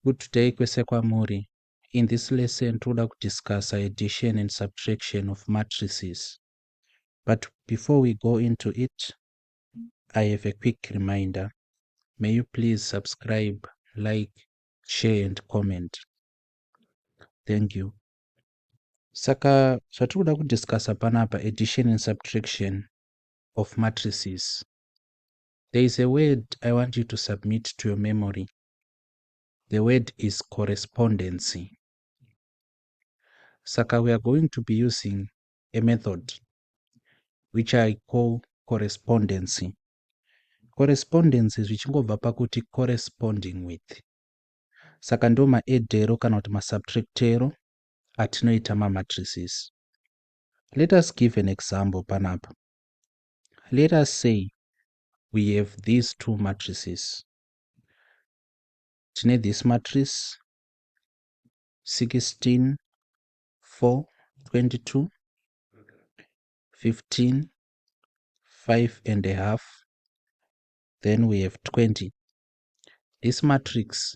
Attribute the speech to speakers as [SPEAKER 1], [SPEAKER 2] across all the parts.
[SPEAKER 1] Good day kwese kwamuri. In this lesson toda discuss addition and subtraction of matrices. But before we go into it, I have a quick reminder. May you please subscribe, like, share and comment. Thank you. Saka zvatinoda kudiscussa panapa addition and subtraction of matrices. There is a word I want you to submit to your memory. The word is correspondency. Saka we are going to be using a method which I call correspondency. Correspondency zvichingobva pakuti corresponding with. Saka ndo maedhero kana kuti masubtractero atinoita mamatrices. Let us give an example panapa. Let us say we have these two matrices. Tine this matrix 16, 4, 22, 15, 5.5, then we have 20. This matrix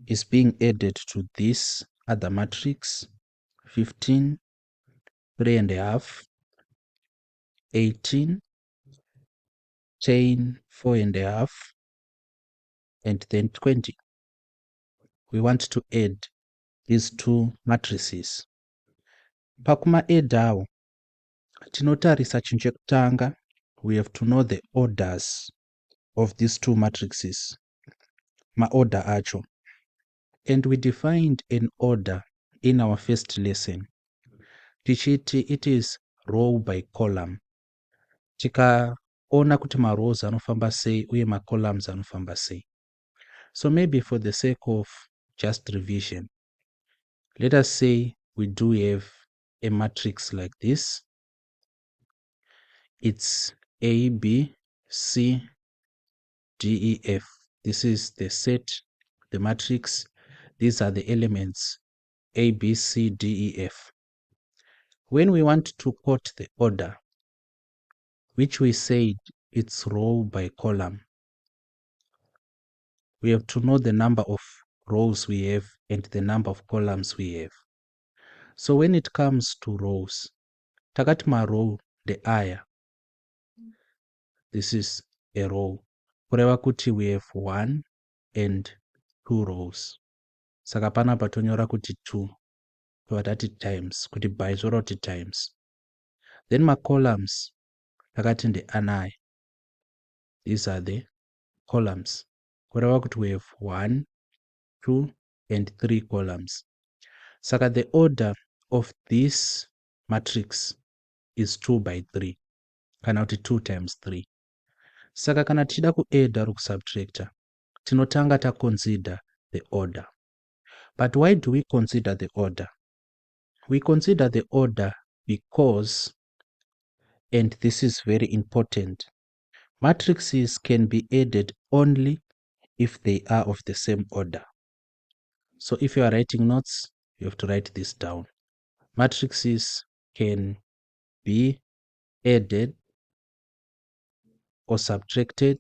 [SPEAKER 1] is being added to this other matrix 15, 3.5, 18, 10, 4.5, and then 20. We want to add these two matrices. Pakuma add tinotarisa chinhu chekutanga, we have to know the orders of these two matrices. Maorder acho. And we defined an order in our first lesson. Tichiti it is row by column. Tikaona kuti ma-rows anofamba sei uye ma-columns anofamba sei. So maybe for the sake of just revision, let us say we do have a matrix like this. It's A, B, C, D, E, F. This is the set, the matrix. These are the elements A, B, C, D, E, F. When we want to quote the order, which we said it's row by column, we have to know the number of rows we have and the number of columns we have. So when it comes to rows, takati ma-row the aya. This is a row. Kureva kuti we have 1 and 2 rows. Saka panapa tonyora kuti 2. Tati times. Kuti by zoroti times. Then my columns. Takati the anai. These are the columns. Kureva kuti we have 1, 2 and 3 columns. Saka the order of this matrix is 2 by 3. Kana kuti 2 times 3. Saka kana tichida kuedda kusubtracta, tinotanga ta consider the order. But why do we consider the order? We consider the order because, and this is very important, matrices can be added only if they are of the same order. So if you are writing notes, you have to write this down. Matrices can be added or subtracted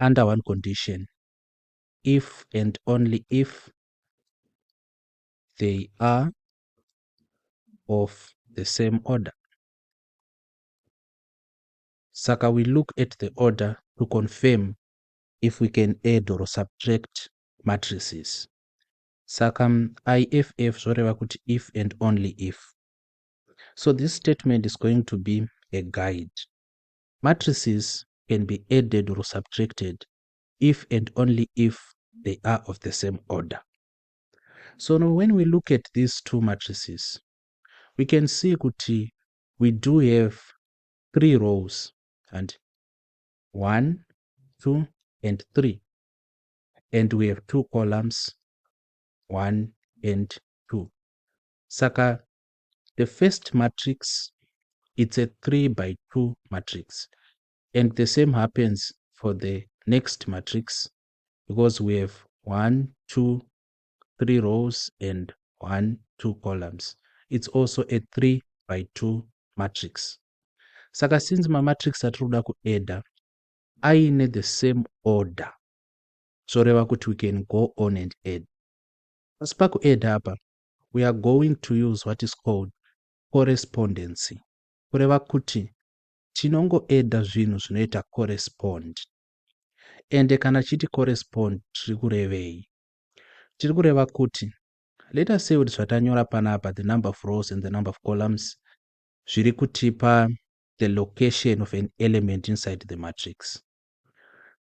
[SPEAKER 1] under one condition, if and only if they are of the same order. Saka we look at the order to confirm if we can add or subtract matrices. Saka IFF zoreva kuti if and only if. So this statement is going to be a guide. Matrices can be added or subtracted if and only if they are of the same order. So now when we look at these two matrices, we can see kuti we do have 3 rows and 1, 2 and 3, and we have 2 columns 1 and 2. Saka the first matrix, it's a 3 by 2 matrix, and the same happens for the next matrix because we have 1, 2, 3 rows and 1, 2 columns. It's also a 3 by 2 matrix. Saka since my matrix atinoda kuedda aine the same order, zvoreva kuti we can go on and add. Pasi pakuadd apa, we are going to use what is called correspondency, kureva kuti tinongoedha zvinhu zvinoita correspond. Ende kana chiti correspond tiri kurevei? Tiri kureva kuti, let us say kuti zvatanyora panapa, the number of rows and the number of columns, zviri kutipa the location of an element inside the matrix.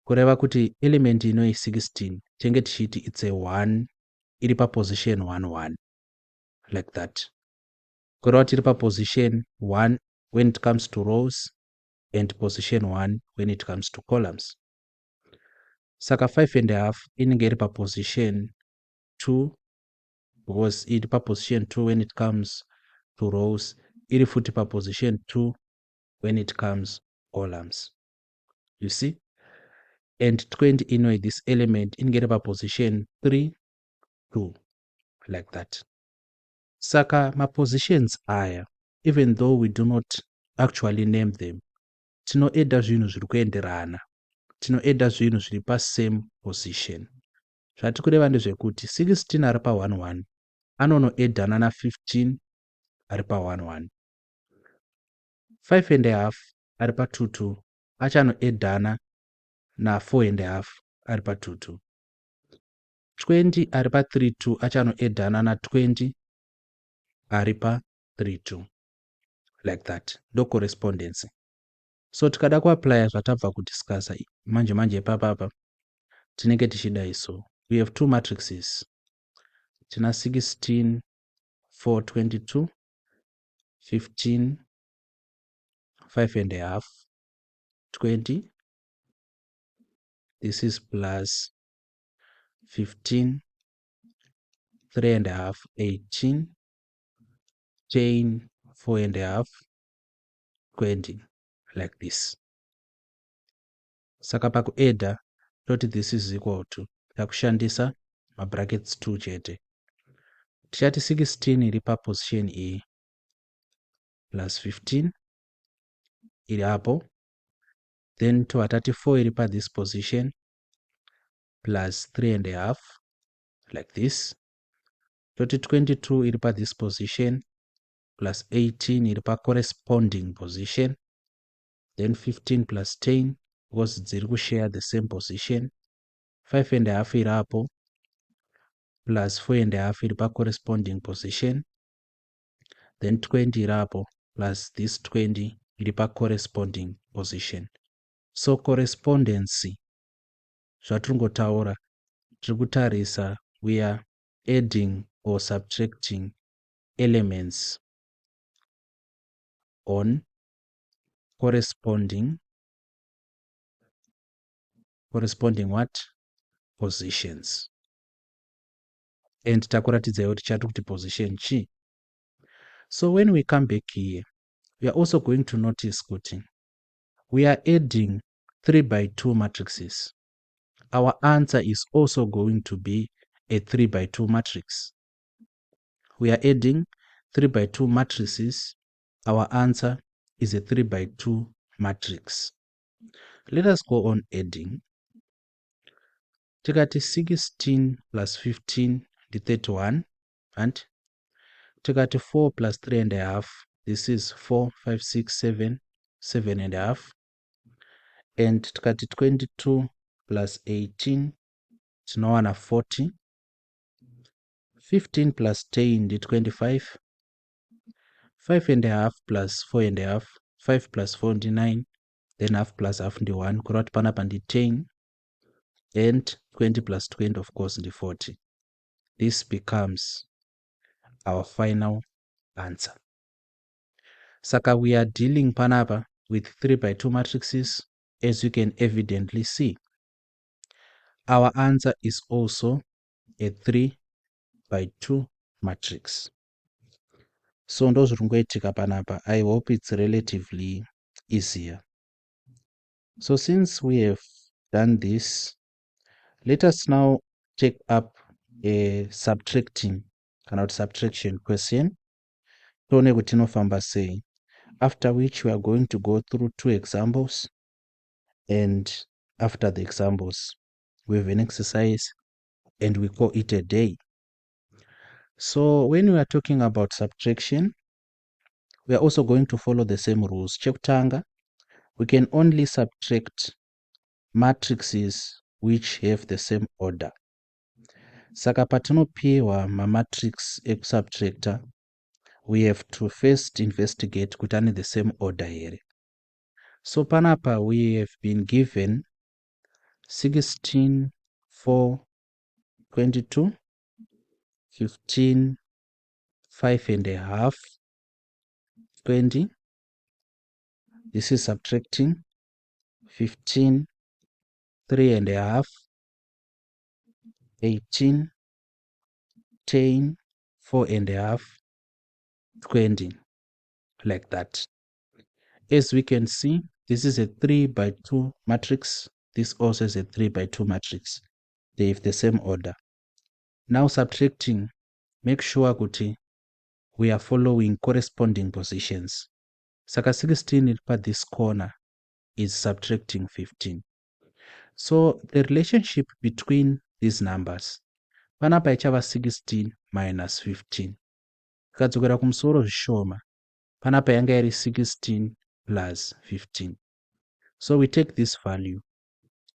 [SPEAKER 1] Kureva kuti element inoi 16 tenge tichiti it's a 1 iri paposition 11 like that. Kureva kuti iri paposition 1 when it comes to rows and position 1 when it comes to columns. Saka 5.5 inenge iri paposition 2 because iri paposition 2 when it comes to rows, iri futi paposition 2 when it comes columns. You see? And 20 inoi, this element inenge iri paposition 3, 2 like that. Saka ma positions aya, even though we do not actually name them, tinoedha zvinhu zviri kuenderana, tinoedha zvinhu zviri pa same position. Zvati kureva ndezvekuti 16 ari pa 11 anonoedhana na 15 ari pa 11. 5.5 ari pa 22 achanoedhana na 4.5 ari pa 22. 20 ari pa 32 achanoedhana na 20 ari pa 32 like that. Ndo correspondence. So tikada kuapply zvatabva kudiscussa manje papapa tinenge tichida iso. We have two matrices. Tina 16 4 22 15 5.5 20. This is plus 15 3.5 18 10 4.5 20 like this. Saka pakuedha toti this is equal to takushandisa ma brackets 2 chete. Tichati 16 iri pa position E plus 15 iri apo, then tovatati 4 iri pa this position plus 3.5 like this. Toti 22 iri pa this position plus 18 iri pa corresponding position, then 15 plus 10 because dziri kushare the same position. 5.5 iri apo plus 4.5 iri pa corresponding position, then 20 iri apo plus this 20 iri pa corresponding position. So correspondency zvatiringotaura tiri kutarisa we are adding or subtracting elements on corresponding what? Positions. And takuratidza kuti chati kuti position chi. So when we come back here, we are also going to notice kuti we are adding 3 by 2 matrices. Our answer is also going to be a 3 by 2 matrix. We are adding 3 by 2 matrices. Our answer is a 3 by 2 matrix. Let us go on adding. Tikati 16 plus 15 the 31, and tikati 4 plus 3.5, this is 4 5 6 7 7.5, and tikati 22 plus 18 tinowana 40, 15 plus 10 the 25, 5.5 plus 4.5, 5 plus 4 ndi 9, then half plus half ndi 1, kureva kuti panapa ndi 10, and 20 plus 20 of course ndi 40. This becomes our final answer. Saka we are dealing panapa with 3 by 2 matrices. As you can evidently see, our answer is also a 3 by 2 matrix. So ndo zviringoitika panapa. I hope it's relatively easier. So since we have done this, let us now take up a subtraction question. Tone kuti tinofamba sei. After which we are going to go through 2 examples, and after the examples we have an exercise, and we call it a day. So when we are talking about subtraction, we are also going to follow the same rules. Chekutanga, we can only subtract matrices which have the same order. Saka patinopiwa matrix ekusubtractor, we have to first investigate kuti ane the same order here. So panapa we have been given 16, 4, 22, 15, 5.5, 20. This is subtracting 15, 3.5, 18, 10, 4.5, 20, like that. As we can see, this is a 3 by 2 matrix. This also is a 3 by 2 matrix. They have the same order. Now subtracting, make sure kuti we are following corresponding positions. Saka 16 at this corner is subtracting 15. So the relationship between these numbers, panapa ichava 16 minus 15. Tikadzokera kumusoro zvishoma, panapa yanga iri 16 plus 15. So we take this value.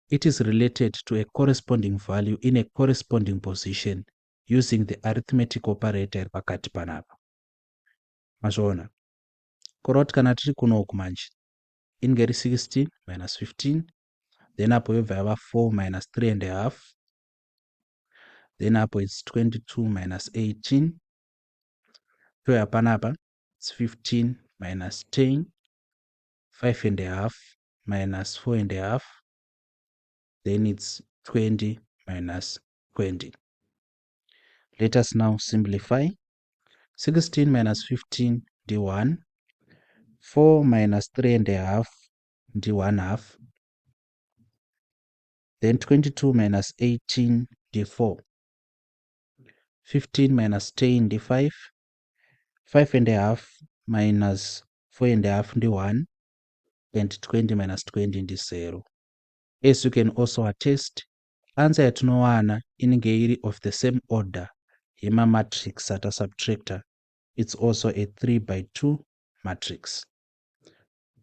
[SPEAKER 1] It is related to a corresponding value in a corresponding position using the arithmetic operator pakati panapa. Mazvoona. Kuroti kana tiri kunoku manje, inge iri 16 minus 15. Then apo yobva yava 4 minus 3.5. Then apo it's 22 minus 18. So panapa it's 15 minus 10. 5.5 minus 4.5. Then it's 20 minus 20. Let us now simplify. 16 minus 15 d1. 4 minus 3.5 d1/2. Then 22 minus 18 d4. 15 minus 10 d5. 5.5 minus 4.5 d1. And 20 minus 20 d0. As you can also attest, answer yatinowana inenge iri of the same order yema matrix ata subtractor. It's also a 3 by 2 matrix.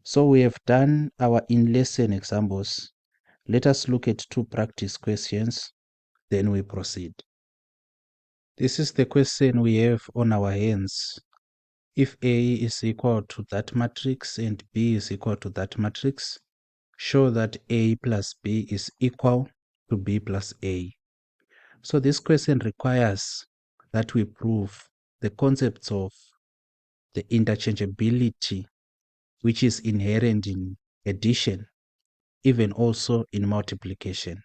[SPEAKER 1] So we have done our in-lesson examples. Let us look at 2 practice questions, then we proceed. This is the question we have on our hands. If A is equal to that matrix and B is equal to that matrix, show that A plus B is equal to B plus A. So this question requires that we prove the concepts of the interchangeability which is inherent in addition, even also in multiplication.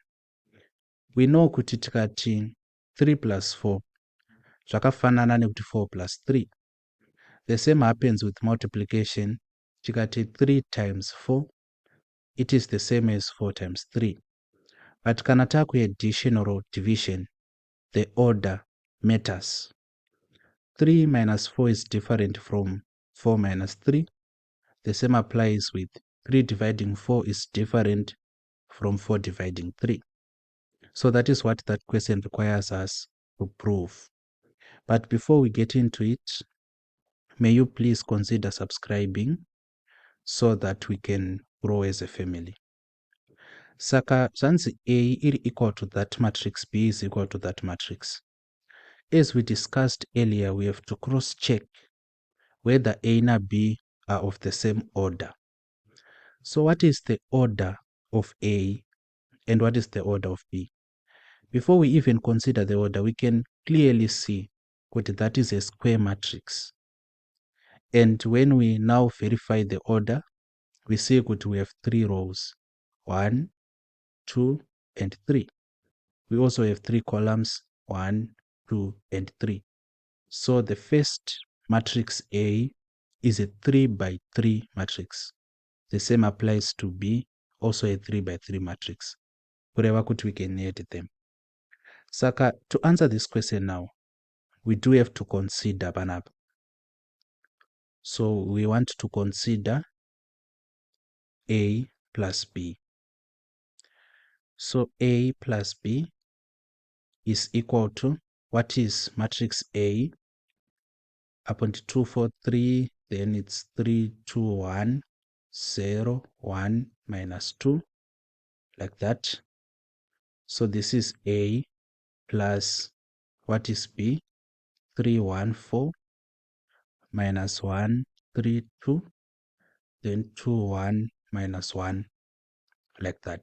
[SPEAKER 1] We know kuti tikati 3 plus 4 zvakafanana nekuti 4 plus 3. The same happens with multiplication. Tikati 3 times 4, it is the same as 4 times 3. But kana taku addition or division, the order matters. 3 minus 4 is different from 4 minus 3. The same applies with 3 dividing 4 is different from 4 dividing 3. So that is what that question requires us to prove. But before we get into it, may you please consider subscribing so that we can grow as a family. Saka zvanzi A iri equal to that matrix, B is equal to that matrix. As we discussed earlier, we have to cross-check whether A and B are of the same order. So what is the order of A and what is the order of B? Before we even consider the order, we can clearly see that is a square matrix. And when we now verify the order, we see that we have 3 rows, 1, 2, and 3. We also have 3 columns, 1, 2, and 3. So the first matrix A is a 3 by 3 matrix. The same applies to B, also a 3 by 3 matrix. Whatever could we can add them. Saka, to answer this question now, we do have to consider Banab. So we want to consider A plus B. So A plus B is equal to, what is matrix A? Upon 2, 4, 3, then it's 3, 2, 1, 0, 1, minus 2, like that. So this is A plus, what is B? 3, 1, 4, minus 1, 3, 2, then 2, 1, minus 1, like that.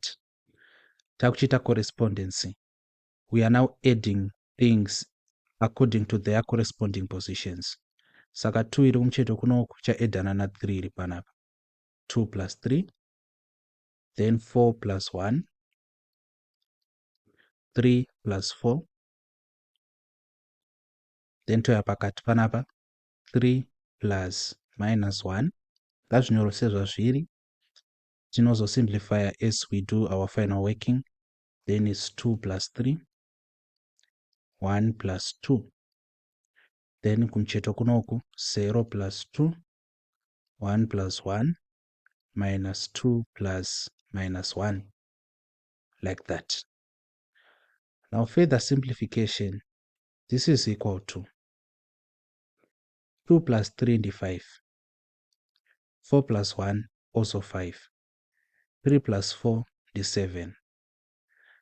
[SPEAKER 1] Takuchita correspondence. We are now adding things according to their corresponding positions. Saka 2 iri kumucheto kunoku chaedhana na 3 iri panapa. 2 plus 3, then 4 plus 1, 3 plus 4, then toya pakati panapa 3 plus minus 1. Ngazvinyorosezva zviri. Tinozosimplify as we do our final working. Then it's 2 plus 3, 1 plus 2. Then kumucheto kunoku 0 plus 2, 1 plus 1, minus 2 plus minus 1, like that. Now further simplification, this is equal to 2 plus 3 and 5, 4 plus 1 also 5, 3 plus 4 is 7.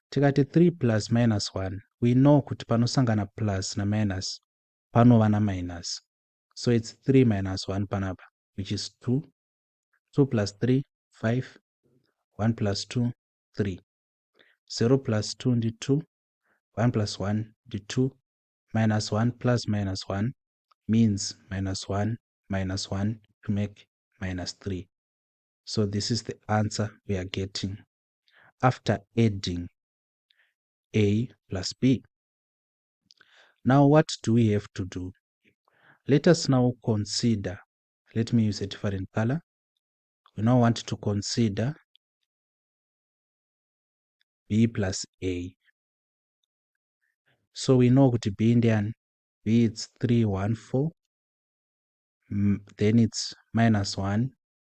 [SPEAKER 1] Tikati 3 plus minus 1, we know kuti panosangana plus na minus panova na minus, so it's 3 minus 1 panapa, which is 2. 2 plus 3, 5, 1 plus 2, 3, 0 plus 2 and 2, 1 plus 1 is 2, minus 1 plus minus 1 means minus 1 minus 1 to make minus 3. So this is the answer we are getting after adding A plus B. Now what do we have to do? Let us now consider, let me use a different color. We now want to consider B plus A. So we know that B Indian, B it's 3, 1, 4. Then it's minus 1,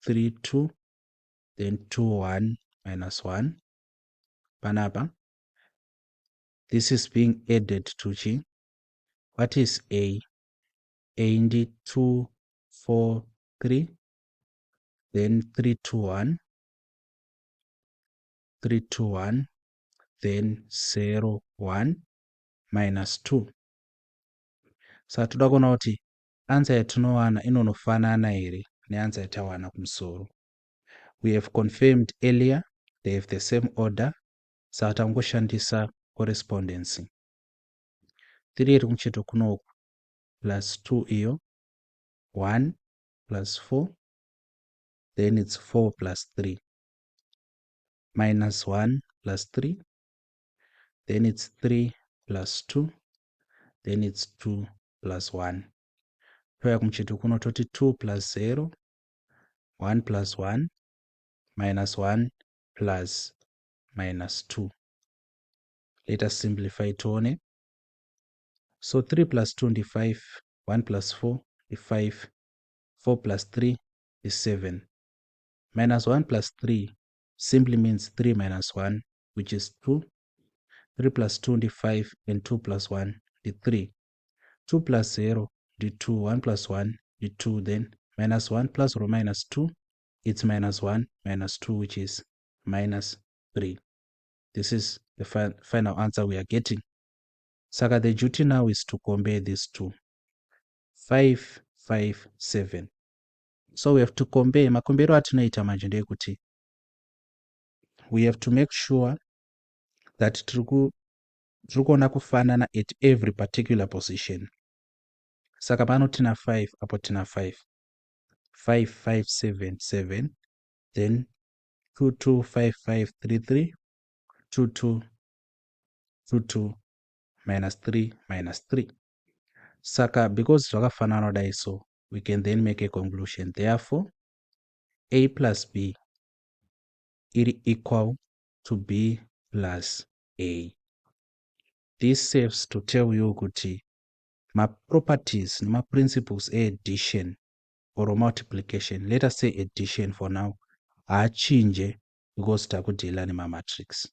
[SPEAKER 1] 3, 2. Then 2, 1, minus 1. Panapa. This is being added to G. What is A? A indeed 2, 4, 3. Then 3, 2, 1. 3, 2, 1. Then 0, 1, minus 2. Saka toda kuona kuti answer yatinowana inonofanana here neanswer yatawana kumusoro. We have confirmed earlier they have the same order, saka tangoshandisa correspondence. 3 iri kumucheto kunoku plus 2 iyo, 1 plus 4, then it's 4 plus 3, minus 1 plus 3, then it's 3 plus 2, then it's 2 plus 1. Toya kumucheto kuno toti 2 plus 0, 1 plus 1, minus 1 plus minus 2. Let us simplify tuone. So 3 plus 2 is 5, 1 plus 4 is 5, 4 plus 3 is 7. Minus 1 plus 3 simply means 3 minus 1, which is 2. 3 plus 2 is 5, and 2 plus 1 is 3. 2 plus 0 is 2, 1 plus 1 is 2, then minus 1 plus or minus 2, it's minus 1 minus 2, which is minus 3. This is the final answer we are getting. Saka the duty now is to compare these two. 5, 5, 7. So we have to compare. Makombero atinoita manje ndekuti we have to make sure that tiri kuona kufanana at every particular position. Saka pano tina 5 apo tina 5. 5, 5, 7, 7. Then 2, 2, 5, 5, 3, 3. 2, 2, 2, 2, minus 3, minus 3. Saka because zvakafanana kudai so, we can then make a conclusion. Therefore, A plus B is equal to B plus A. This serves to tell you kuti my properties, my principles addition or multiplication, let us say addition for now, are change because takudila nima matrix.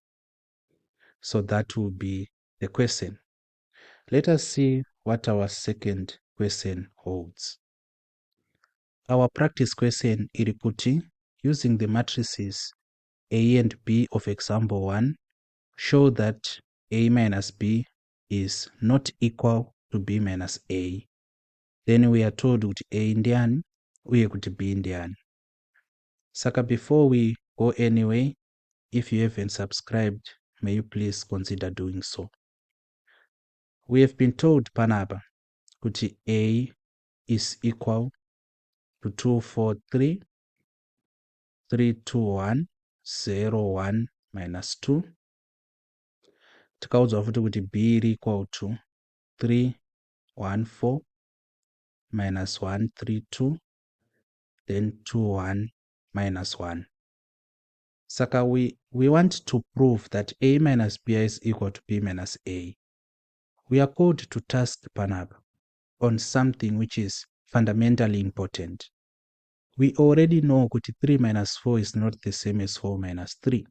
[SPEAKER 1] So that will be the question. Let us see what our second question holds. Our practice question iri kuti, using the matrices A and B of example 1, show that A minus B is not equal to B minus A. Then we are told kuti A ndiani uye kuti B ndiani. Saka before we go anyway, if you haven't subscribed, may you please consider doing so. We have been told panapa kuti A is equal to 243 321 01 minus 2. Tikaudzwa futi kuti B is equal to 314 minus 132 then 21 minus 1. Saka we want to prove that A minus B is equal to B minus A. We are called to task panapa on something which is fundamentally important. We already know that 3 minus 4 is not the same as 4 minus 3.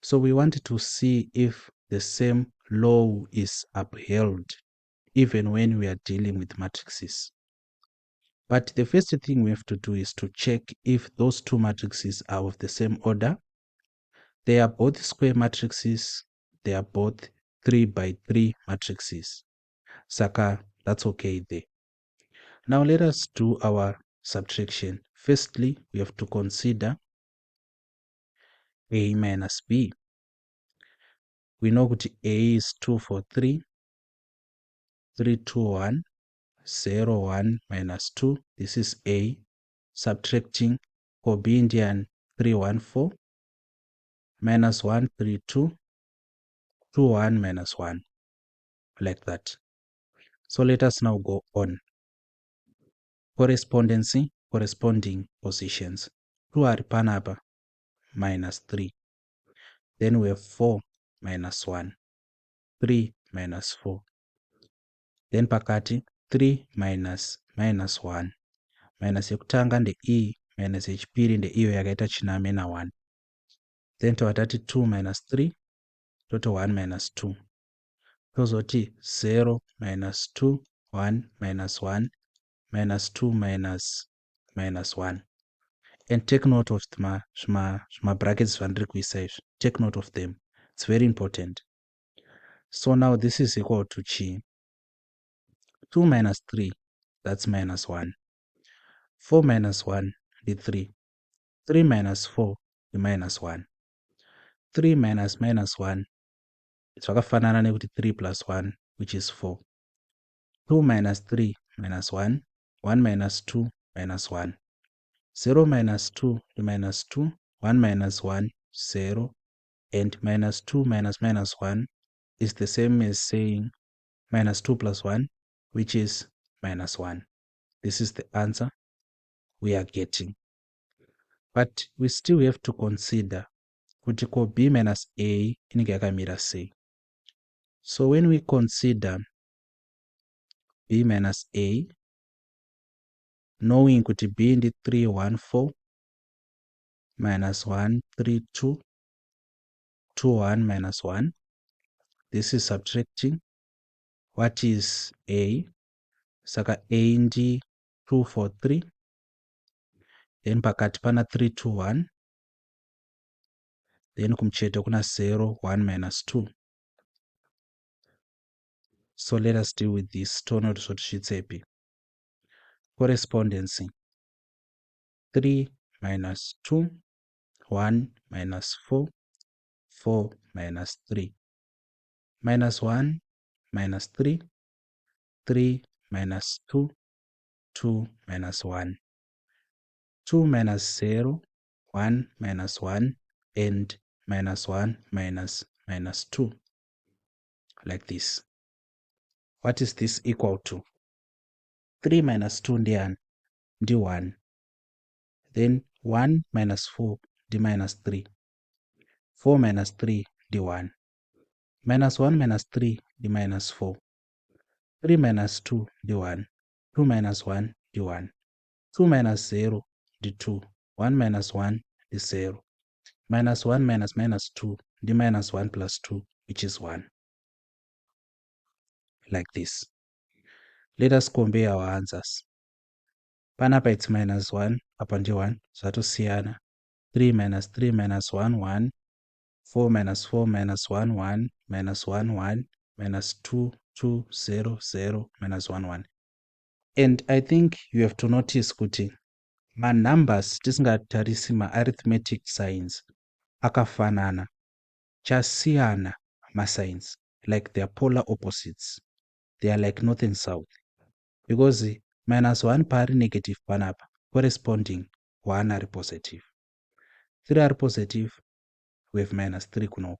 [SPEAKER 1] So we want to see if the same law is upheld even when we are dealing with matrices. But the first thing we have to do is to check if those two matrices are of the same order. They are both square matrices. They are both 3 by 3 matrices. Saka, that's okay there. Now let us do our subtraction. Firstly, we have to consider A minus B. We know that A is 243, 321, 01 minus 2. This is A. Subtracting for B Indian 314 minus 132, 21 minus 1. Like that. So let us now go on. Correspondency, corresponding positions. 2 are panapa minus 3. Then we have 4 minus 1. 3 minus 4. Then pakati 3 minus minus 1. Minus yekutanga nde E minus yechipiri nde iyo yakaita chiname na 1. Then tawatati 2 minus 3 toto 1 minus 2. Tozoti 0 minus 2 1 minus 1 minus 2 minus minus 1. And take note of my brackets vandiri kuisa izvi. Take note of them. It's very important. So now this is equal to chi. 2 minus 3, that's minus 1. 4 minus 1 is 3. 3 minus 4 is minus 1. 3 minus minus 1 is zvakafanana nekuti 3 plus 1, which is 4. 2 minus 3 minus 1. 1 minus 2 minus 1. 0 minus 2 is minus 2. 1 minus 1, 0. And minus 2 minus minus 1 is the same as saying minus 2 plus 1, which is minus 1. This is the answer we are getting. But we still have to consider kuti ko B minus A inenge yakamira sei. So when we consider B minus A, knowing kuti B ndi 314 minus 132, 21 minus 1, this is subtracting. What is A? Saka A ndi 243. Then pakati pana 321. Then kumucheto kuna 0 1 minus 2. So let us deal with this. Tono zvotisvitsepi. Correspondency. 3 minus 2, 1 minus 4, 4 minus 3. Minus 1 minus 3, 3 minus 2, 2 minus 1. 2 minus 0, 1 minus 1, and minus 1 minus minus 2. Like this. What is this equal to? 3 minus 2 ndi 1. Then 1 minus 4 ndi minus 3. 4 minus 3 ndi 1. Minus 1 minus 3 ndi minus 4. 3 minus 2 ndi 1. 2 minus 1 ndi 1. 2 minus 0 ndi 2. 1 minus 1 ndi 0. Minus 1 minus minus 2 ndi minus 1 plus 2, which is 1, like this. Let us compare our answers. Panapa it's minus 1, apa ndi 1, zvatosiyana. 3 minus 3 minus 1, 1. 4 minus 4 minus 1, 1. Minus 1, 1. Minus 2, 2, 0, 0. Minus 1, 1. And I think you have to notice kuti ma-numbers tisingatarisi ma-arithmetic signs akafanana, chasiyana ma-signs, like they are polar opposites. They are like north and south. Because minus 1 paari negative panapa, corresponding 1 are positive. 3 are positive, we have minus 3 kunoku.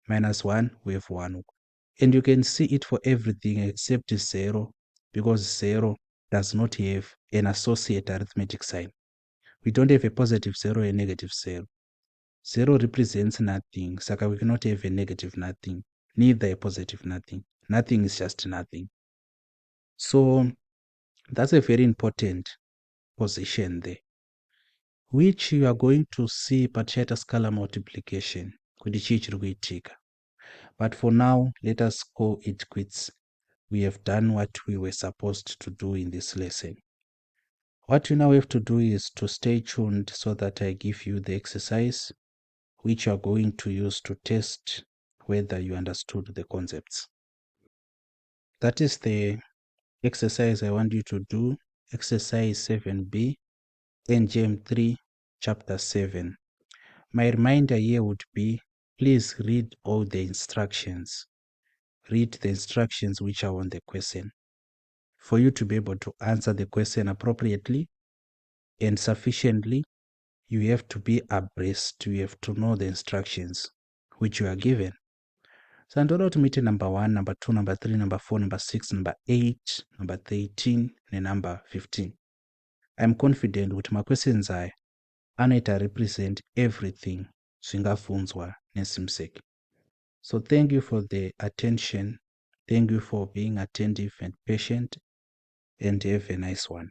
[SPEAKER 1] Minus 1, we have 1 uku. And you can see it for everything except 0, because 0 does not have an associate arithmetic sign. We don't have a positive 0 and a negative 0. 0 represents nothing, so we cannot have a negative nothing, neither a positive nothing. Nothing is just nothing. So that's a very important position there, which you are going to see pachaita scalar multiplication kuti chii chiri kuitika. But for now, let us call it quits. We have done what we were supposed to do in this lesson. What you now have to do is to stay tuned so that I give you the exercise which you are going to use to test whether you understood the concepts. That is the exercise I want you to do, exercise 7b, NGM 3, chapter 7. My reminder here would be, please read all the instructions. Read the instructions which are on the question. For you to be able to answer the question appropriately and sufficiently, you have to be abreast, you have to know the instructions which you are given. So ndoda kuti muite number 1, number 2, number 3, number 4, number 6, number 8, number 13 nenumber 15. I'm confident kuti maquestions aya anoita represent everything zvingafunzwa nesimseki. So thank you for the attention. Thank you for being attentive and patient, and have a nice one.